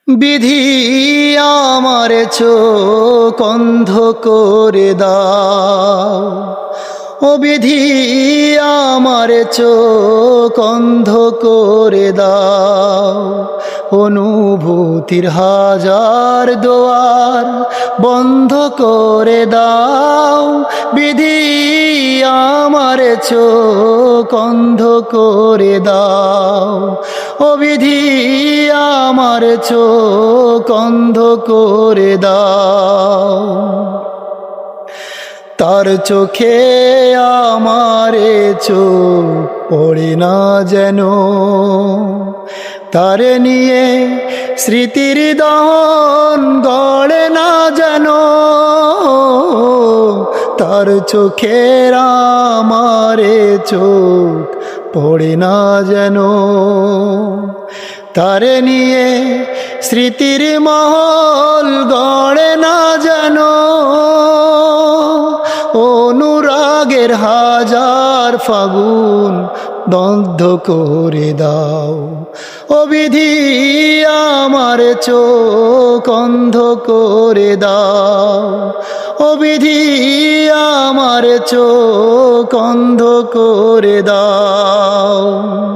বিধি আমার চোখ অন্ধ করে দাও, ও বিধি আমার চোখ অন্ধ করে দাও। অনুভূতির হাজার দুয়ার বন্ধ করে দাও, বিধি আমার চোখ অন্ধ করে দাও। ও বিধি আমার চোখ অন্ধ করে দাও। তার চোখে আমারে চোখ পড়ে না যেন, তারে নিয়ে স্মৃতির দহন গড়ে না যেন। তার চোখের আমারে চোখ পড়ে না যেন, তারে নিয়ে স্মৃতির মহল গড়ে না যেন। অনুরাগের হাজার ফাগুন দগ্ধ করে দাও, ও বিধি আমার চোখ অন্ধ করে দাও। ও বিধি আমার চোখ অন্ধ করে দাও।